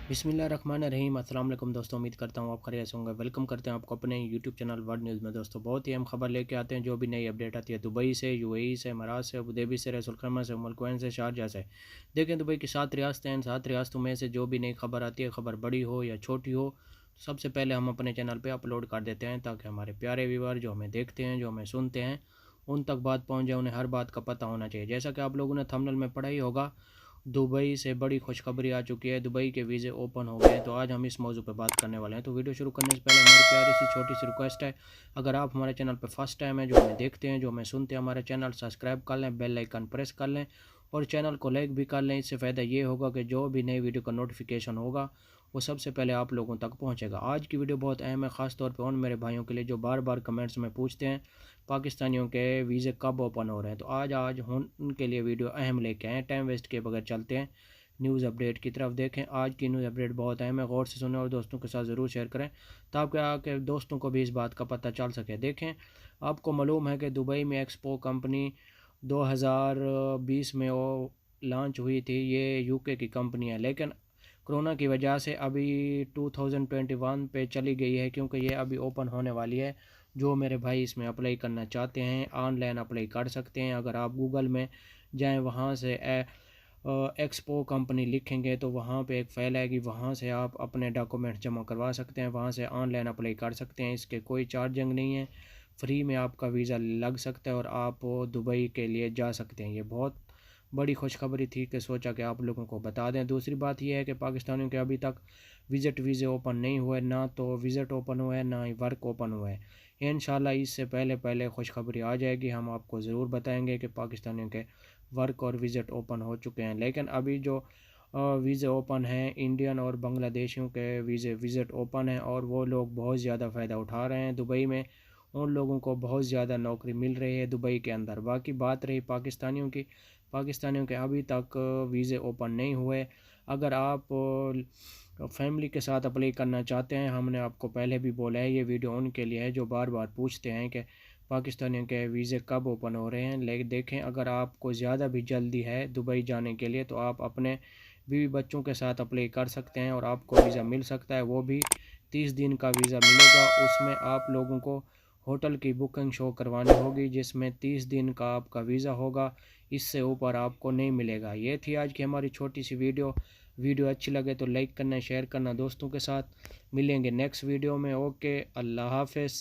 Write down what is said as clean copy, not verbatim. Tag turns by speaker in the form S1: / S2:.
S1: बिस्मिल्लाहिर्रहमानिर्रहीम। अस्सलाम वालेकुम दोस्तों, उम्मीद करता हूँ आप खैरियत से होंगे। वेलकम करते हैं आपको अपने यूट्यूब चैनल वर्ल्ड न्यूज़ में। दोस्तों बहुत ही अहम खबर लेके आते हैं, जो भी नई अपडेट आती है दुबई से, यूएई से, इमारात से, अबूधाबी से, रसूल खैमा से, उम्मुल कुवैन से, शारजाह से। देखें दुबई की 7 रियासतें हैं, 7 रियासतों में से जो भी नई खबर आती है, खबर बड़ी हो या छोटी हो, तो सबसे पहले हम अपने चैनल पर अपलोड कर देते हैं, ताकि हमारे प्यारे व्यूअर जो हमें देखते हैं, जो हमें सुनते हैं, उन तक बात पहुँच जाए, उन्हें हर बात का पता होना चाहिए। जैसा कि आप लोगों ने थंबनेल में पढ़ा ही होगा, दुबई से बड़ी खुशखबरी आ चुकी है, दुबई के वीज़े ओपन हो गए हैं। तो आज हम इस मौजू पर बात करने वाले हैं। तो वीडियो शुरू करने से पहले हमारी प्यारी सी छोटी सी रिक्वेस्ट है, अगर आप हमारे चैनल पर फर्स्ट टाइम है, जो हमें देखते हैं, जो हमें सुनते हैं, हमारे चैनल सब्सक्राइब कर लें, बेल आइकन प्रेस कर लें और चैनल को लाइक भी कर लें। इससे फ़ायदा ये होगा कि जो भी नई वीडियो का नोटिफिकेशन होगा वो सबसे पहले आप लोगों तक पहुंचेगा। आज की वीडियो बहुत अहम है, ख़ास तौर पे उन मेरे भाइयों के लिए जो बार बार कमेंट्स में पूछते हैं पाकिस्तानियों के वीज़े कब ओपन हो रहे हैं। तो आज उनके लिए वीडियो अहम लेके आए हैं। टाइम वेस्ट के बगैर चलते हैं न्यूज़ अपडेट की तरफ। देखें आज की न्यूज़ अपडेट बहुत अहम है, गौर से सुनें और दोस्तों के साथ ज़रूर शेयर करें, ताकि आपके दोस्तों को भी इस बात का पता चल सके। देखें, आपको मालूम है कि दुबई में एक्सपो कंपनी 2020 में वो लॉन्च हुई थी। ये यूके की कंपनी है, लेकिन कोरोना की वजह से अभी 2021 पे चली गई है, क्योंकि ये अभी ओपन होने वाली है। जो मेरे भाई इसमें अप्लाई करना चाहते हैं ऑनलाइन अप्लाई कर सकते हैं। अगर आप गूगल में जाएं, वहाँ से एक्सपो कंपनी लिखेंगे तो वहाँ पे एक फाइल आएगी, वहाँ से आप अपने डॉक्यूमेंट जमा करवा सकते हैं, वहाँ से ऑनलाइन अप्लाई कर सकते हैं। इसके कोई चार्जिंग नहीं है, फ्री में आपका वीज़ा लग सकता है और आप दुबई के लिए जा सकते हैं। ये बहुत बड़ी खुशखबरी थी कि सोचा कि आप लोगों को बता दें। दूसरी बात यह है कि पाकिस्तानियों के अभी तक विज़िट वीज़े ओपन नहीं हुए, ना तो विज़िट ओपन हुआ है, ना ही वर्क ओपन हुआ है। इंशाल्लाह इससे पहले पहले खुशखबरी आ जाएगी, हम आपको ज़रूर बताएंगे कि पाकिस्तानियों के वर्क और विज़िट ओपन हो चुके हैं। लेकिन अभी जो वीज़े ओपन हैं, इंडियन और बांग्लादेशियों के विज़िट ओपन हैं और वो लोग बहुत ज़्यादा फ़ायदा उठा रहे हैं दुबई में। उन लोगों को बहुत ज़्यादा नौकरी मिल रही है दुबई के अंदर। बाकी बात रही पाकिस्तानियों की, पाकिस्तानियों के अभी तक वीज़े ओपन नहीं हुए। अगर आप फैमिली के साथ अप्लाई करना चाहते हैं, हमने आपको पहले भी बोला है, ये वीडियो उनके लिए है जो बार बार पूछते हैं कि पाकिस्तानियों के वीज़े कब ओपन हो रहे हैं। लेकिन देखें, अगर आपको ज़्यादा भी जल्दी है दुबई जाने के लिए, तो आप अपने बीवी बच्चों के साथ अप्लाई कर सकते हैं और आपको वीज़ा मिल सकता है। वो भी 30 दिन का वीज़ा मिलेगा। उसमें आप लोगों को होटल की बुकिंग शो करवानी होगी, जिसमें 30 दिन का आपका वीज़ा होगा, इससे ऊपर आपको नहीं मिलेगा। ये थी आज की हमारी छोटी सी वीडियो। वीडियो अच्छी लगे तो लाइक करना, शेयर करना दोस्तों के साथ। मिलेंगे नेक्स्ट वीडियो में। ओके, अल्लाह हाफ़िज़।